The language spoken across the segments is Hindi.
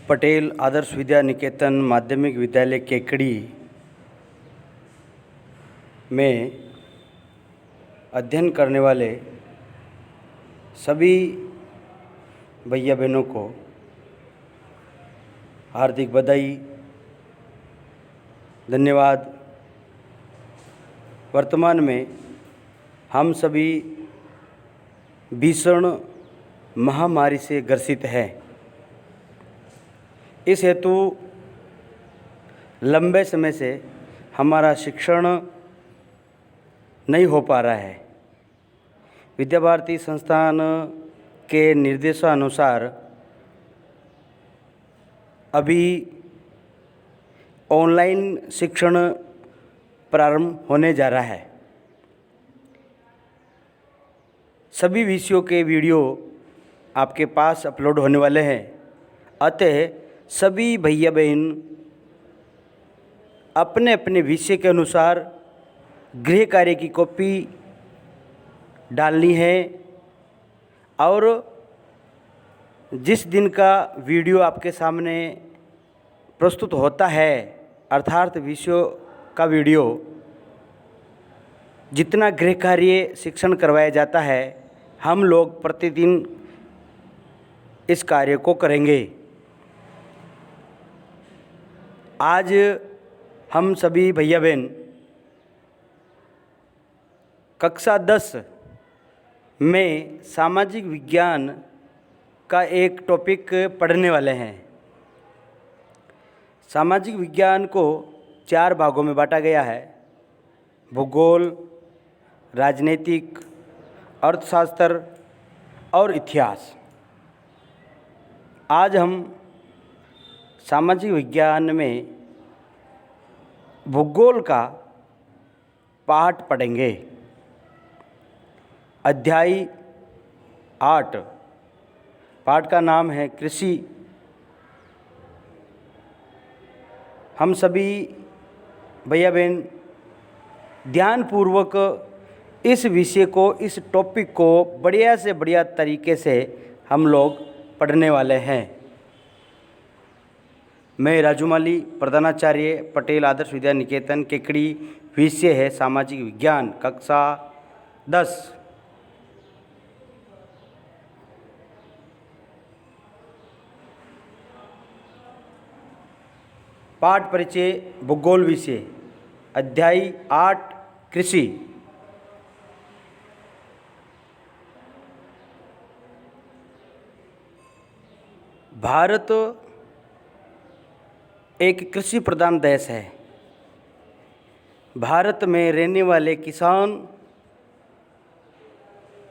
पटेल आदर्श विद्या निकेतन माध्यमिक विद्यालय केकड़ी में अध्ययन करने वाले सभी भैया बहनों को हार्दिक बधाई, धन्यवाद। वर्तमान में हम सभी भीषण महामारी से ग्रसित हैं। इस हेतु लंबे समय से हमारा शिक्षण नहीं हो पा रहा है। विद्या भारती संस्थान के निर्देशानुसार अभी ऑनलाइन शिक्षण प्रारंभ होने जा रहा है। सभी विषयों के वीडियो आपके पास अपलोड होने वाले हैं। अतः सभी भैया बहन अपने अपने विषय के अनुसार गृह कार्य की कॉपी डालनी है और जिस दिन का वीडियो आपके सामने प्रस्तुत होता है, अर्थात विषयों का वीडियो, जितना गृह कार्य शिक्षण करवाया जाता है, हम लोग प्रतिदिन इस कार्य को करेंगे। आज हम सभी भैया बहन कक्षा 10 में सामाजिक विज्ञान का एक टॉपिक पढ़ने वाले हैं। सामाजिक विज्ञान को 4 भागों में बांटा गया है: भूगोल, राजनीतिक, अर्थशास्त्र और इतिहास। आज हम सामाजिक विज्ञान में भूगोल का पाठ पढ़ेंगे। अध्याय 8, पाठ का नाम है कृषि। हम सभी भैया बहन ध्यानपूर्वक इस विषय को, इस टॉपिक को बढ़िया से बढ़िया तरीके से हम लोग पढ़ने वाले हैं। मैं राजूमाली, प्रधानाचार्य, पटेल आदर्श विद्या निकेतन केकड़ी। विषय है सामाजिक विज्ञान, कक्षा 10। पाठ परिचय भूगोल विषय, अध्याय 8 कृषि। भारत एक कृषि प्रधान देश है। भारत में रहने वाले किसान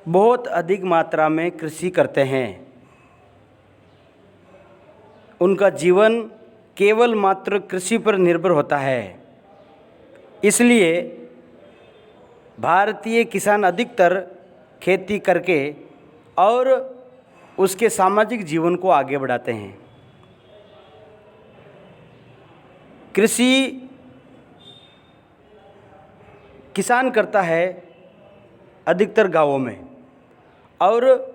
बहुत अधिक मात्रा में कृषि करते हैं। उनका जीवन केवल मात्र कृषि पर निर्भर होता है। इसलिए भारतीय किसान अधिकतर खेती करके और उसके सामाजिक जीवन को आगे बढ़ाते हैं। कृषि किसान करता है अधिकतर गांवों में, और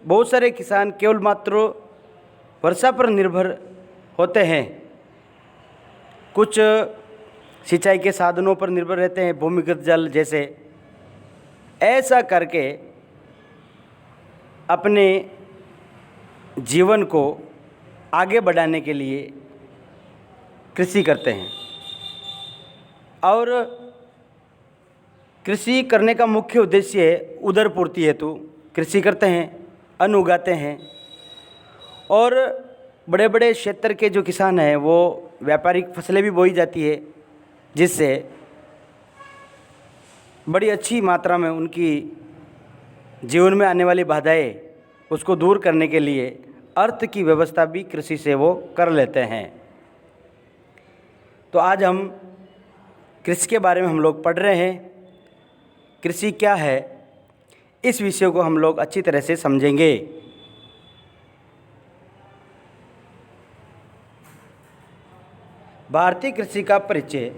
बहुत सारे किसान केवल मात्र वर्षा पर निर्भर होते हैं। कुछ सिंचाई के साधनों पर निर्भर रहते हैं, भूमिगत जल जैसे। ऐसा करके अपने जीवन को आगे बढ़ाने के लिए कृषि करते हैं। और कृषि करने का मुख्य उद्देश्य है उदर पूर्ति हेतु कृषि करते हैं, अन्न उगाते हैं। और बड़े बड़े क्षेत्र के जो किसान हैं वो व्यापारिक फसलें भी बोई जाती है, जिससे बड़ी अच्छी मात्रा में उनकी जीवन में आने वाली बाधाएं उसको दूर करने के लिए अर्थ की व्यवस्था भी कृषि से वो कर लेते हैं। तो आज हम कृषि के बारे में हम लोग पढ़ रहे हैं। कृषि क्या है, इस विषय को हम लोग अच्छी तरह से समझेंगे। भारतीय कृषि का परिचय।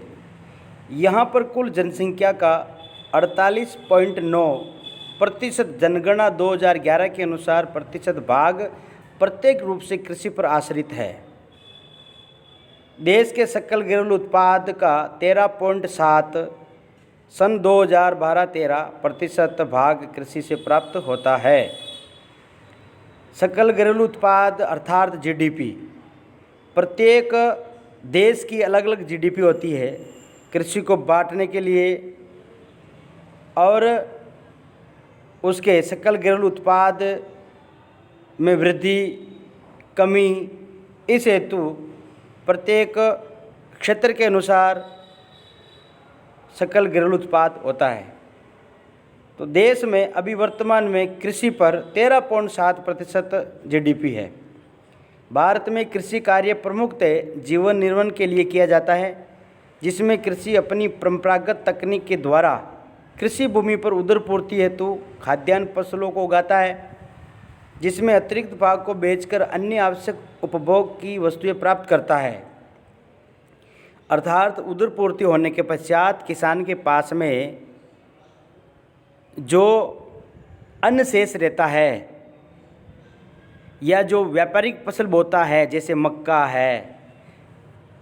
यहाँ पर कुल जनसंख्या का 48.9% जनगणना 2011 के अनुसार प्रतिशत भाग प्रत्येक रूप से कृषि पर आश्रित है। देश के सकल घरेलू उत्पाद का 13.7 सन 2012-13% भाग कृषि से प्राप्त होता है। सकल घरेलू उत्पाद अर्थात जीडीपी, प्रत्येक देश की अलग अलग जीडीपी होती है कृषि को बांटने के लिए, और उसके सकल घरेलू उत्पाद में वृद्धि कमी, इस हेतु प्रत्येक क्षेत्र के अनुसार सकल घरेलू उत्पाद होता है। तो देश में अभी वर्तमान में कृषि पर 13.7% जीडीपी है। भारत में कृषि कार्य प्रमुखतः जीवन निर्वहन के लिए किया जाता है, जिसमें कृषि अपनी परंपरागत तकनीक के द्वारा कृषि भूमि पर उदरपूर्ति हेतु खाद्यान्न फसलों को उगाता है, जिसमें अतिरिक्त भाग को बेचकर अन्य आवश्यक उपभोग की वस्तुएं प्राप्त करता है। अर्थात उदरपूर्ति होने के पश्चात किसान के पास में जो अन्न शेष रहता है या जो व्यापारिक फसल बोता है, जैसे मक्का है,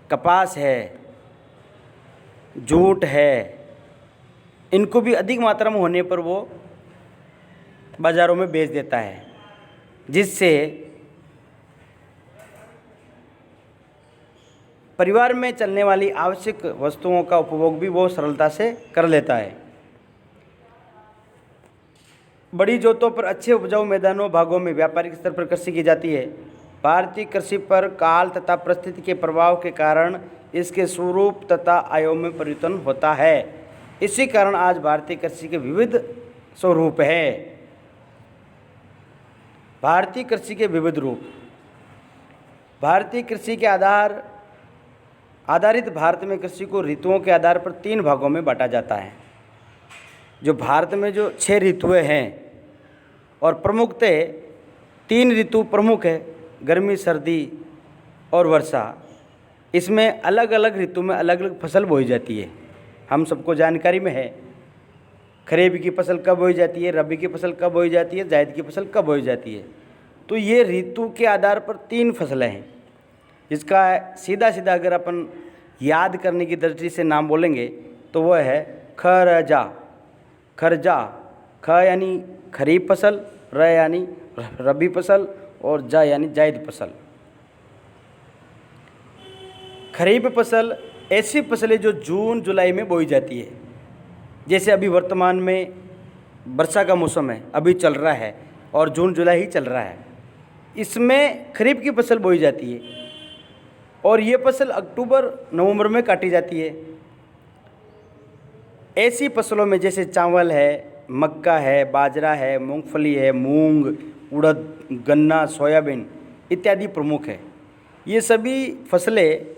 कपास है, जूट है, इनको भी अधिक मात्रा में होने पर वो बाज़ारों में बेच देता है, जिससे परिवार में चलने वाली आवश्यक वस्तुओं का उपभोग भी वो सरलता से कर लेता है। बड़ी जोतों पर अच्छे उपजाऊ मैदानों भागों में व्यापारिक स्तर पर कृषि की जाती है। भारतीय कृषि पर काल तथा परिस्थिति के प्रभाव के कारण इसके स्वरूप तथा आयामों में परिवर्तन होता है। इसी कारण आज भारतीय कृषि के विविध स्वरूप है। भारतीय कृषि के विविध रूप। भारतीय कृषि के आधारित भारत में कृषि को ऋतुओं के आधार पर 3 भागों में बांटा जाता है। जो भारत में जो 6 ऋतुएं हैं और प्रमुखतः 3 ऋतु प्रमुख है, गर्मी, सर्दी और वर्षा। इसमें अलग अलग ऋतु में अलग अलग फसल बोई जाती है, हम सबको जानकारी में है। खरीफ की फसल कब बोई जाती है, रबी की फसल कब बोई जाती है, जायद की फसल कब बोई जाती है। तो ये ऋतु के आधार पर 3 फसलें हैं, जिसका सीधा सीधा अगर अपन याद करने की दृष्टि से नाम बोलेंगे तो वह है खरजा। खरजा, ख यानी खरीफ फसल, र यानी रबी फसल और जा यानी जायद फसल। खरीफ फसल ऐसी फसलें जो जून जुलाई में बोई जाती है, जैसे अभी वर्तमान में वर्षा का मौसम है, अभी चल रहा है और जून जुलाई ही चल रहा है, इसमें खरीफ की फसल बोई जाती है और ये फसल अक्टूबर नवंबर में काटी जाती है। ऐसी फसलों में जैसे चावल है, मक्का है, बाजरा है, मूंगफली है, मूंग, उड़द, गन्ना, सोयाबीन इत्यादि प्रमुख है। ये सभी फसलें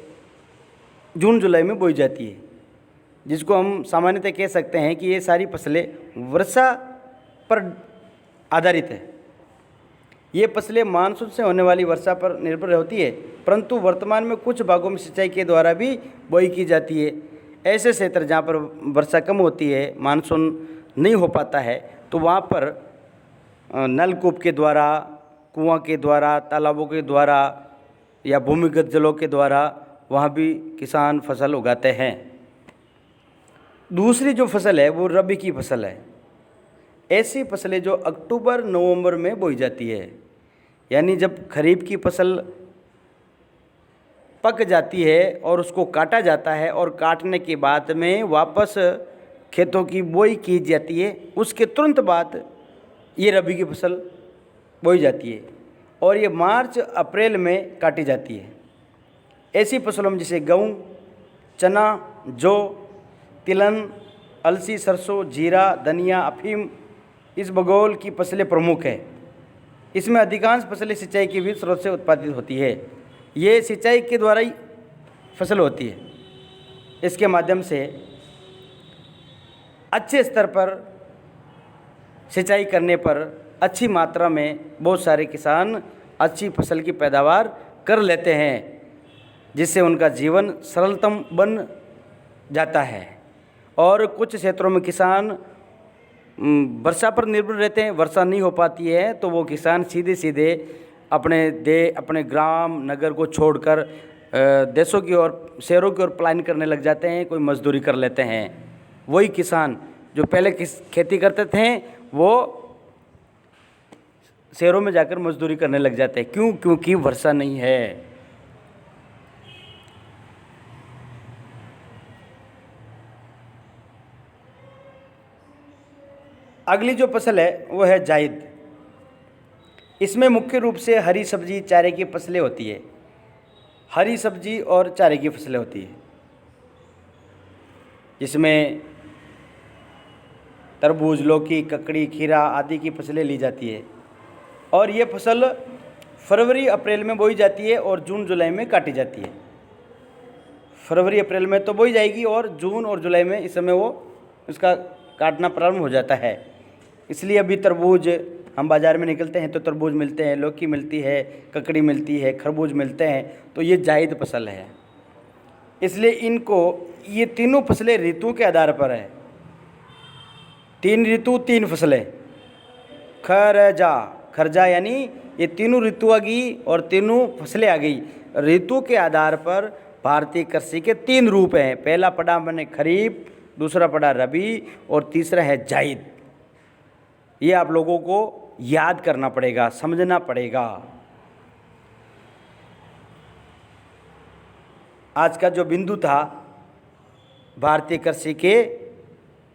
जून जुलाई में बोई जाती है, जिसको हम सामान्यतः कह सकते हैं कि ये सारी फसलें वर्षा पर आधारित है। ये फसलें मानसून से होने वाली वर्षा पर निर्भर होती है, परंतु वर्तमान में कुछ भागों में सिंचाई के द्वारा भी बोई की जाती है। ऐसे क्षेत्र जहाँ पर वर्षा कम होती है, मानसून नहीं हो पाता है, तो वहाँ पर नलकूप के द्वारा, कुआं के द्वारा, तालाबों के द्वारा या भूमिगत जलों के द्वारा वहाँ भी किसान फसल उगाते हैं। दूसरी जो फसल है वो रबी की फसल है। ऐसी फसलें जो अक्टूबर नवंबर में बोई जाती है, यानी जब खरीफ की फसल पक जाती है और उसको काटा जाता है और काटने के बाद में वापस खेतों की बोई की जाती है, उसके तुरंत बाद ये रबी की फसल बोई जाती है और ये मार्च अप्रैल में काटी जाती है। ऐसी फसलों में जैसे गेहूँ, चना, जौ, तिलहन, अलसी, सरसों, जीरा, धनिया, अफीम, इस भूगोल की फसलें प्रमुख है। इसमें अधिकांश फसलें सिंचाई के भी स्रोत से उत्पादित होती है। ये सिंचाई के द्वारा ही फसल होती है। इसके माध्यम से अच्छे स्तर पर सिंचाई करने पर अच्छी मात्रा में बहुत सारे किसान अच्छी फसल की पैदावार कर लेते हैं, जिससे उनका जीवन सरलतम बन जाता है। और कुछ क्षेत्रों में किसान वर्षा पर निर्भर रहते हैं, वर्षा नहीं हो पाती है तो वो किसान सीधे सीधे अपने ग्राम नगर को छोड़कर देशों की ओर, शहरों की ओर पलायन करने लग जाते हैं, कोई मजदूरी कर लेते हैं। वही किसान जो पहले खेती करते थे वो शहरों में जाकर मजदूरी करने लग जाते हैं। क्यों? क्योंकि वर्षा नहीं है। अगली जो फसल है वो है जायद। इसमें मुख्य रूप से हरी सब्जी चारे की फसलें होती है। हरी सब्जी और चारे की फसलें होती है, जिसमें तरबूज, लौकी, ककड़ी, खीरा आदि की फसलें ली जाती है। और ये फसल फरवरी अप्रैल में बोई जाती है और जून जुलाई में काटी जाती है। फरवरी अप्रैल में तो बोई जाएगी और जून और जुलाई में इस समय वो इसका काटना प्रारंभ हो जाता है। इसलिए अभी तरबूज हम बाज़ार में निकलते हैं तो तरबूज मिलते हैं, लौकी मिलती है, ककड़ी मिलती है, खरबूज मिलते हैं। तो ये जायद फसल है। इसलिए इनको, ये तीनों फसलें ऋतु के आधार पर है। 3 ऋतु 3 फसलें। खरजा यानी ये तीनों ऋतु आ गई और तीनों फसलें आ गई। ऋतु के आधार पर भारतीय कृषि के 3 रूप हैं। पहला पड़ा मैंने खरीफ, दूसरा पड़ा रबी और तीसरा है जायद। ये आप लोगों को याद करना पड़ेगा, समझना पड़ेगा। आज का जो बिंदु था भारतीय कृषि के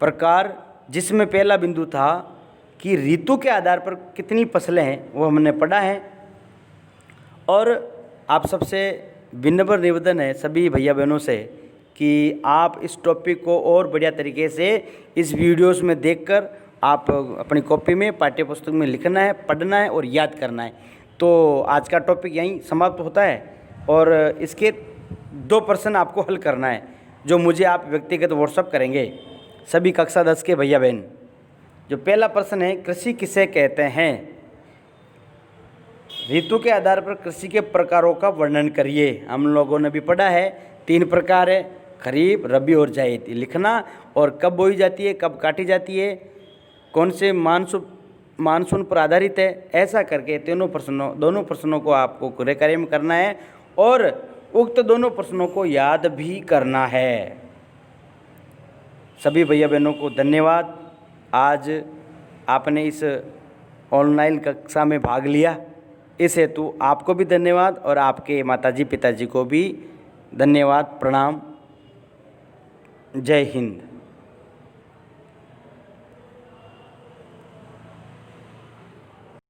प्रकार, जिसमें पहला बिंदु था कि ऋतु के आधार पर कितनी फसलें हैं, वो हमने पढ़ा है। और आप सबसे विनम्र निवेदन है सभी भैया बहनों से कि आप इस टॉपिक को और बढ़िया तरीके से इस वीडियोस में देखकर आप अपनी कॉपी में, पाठ्य पुस्तक में लिखना है, पढ़ना है और याद करना है। तो आज का टॉपिक यहीं समाप्त होता है और इसके 2 प्रश्न आपको हल करना है, जो मुझे आप व्यक्तिगत व्हाट्सएप करेंगे, सभी कक्षा 10 के भैया बहन। जो पहला प्रश्न है, कृषि किसे कहते हैं? ऋतु के आधार पर कृषि के प्रकारों का वर्णन करिए। हम लोगों ने भी पढ़ा है 3 प्रकार है, खरीफ, रबी और जायद। लिखना और कब बोई जाती है, कब काटी जाती है, कौन से मानसून पर आधारित है, ऐसा करके दोनों प्रश्नों को आपको गृह कार्य में करना है और उक्त दोनों प्रश्नों को याद भी करना है। सभी भैया बहनों को धन्यवाद। आज आपने इस ऑनलाइन कक्षा में भाग लिया, इस हेतु आपको भी धन्यवाद और आपके माताजी पिताजी को भी धन्यवाद। प्रणाम। जय हिंद।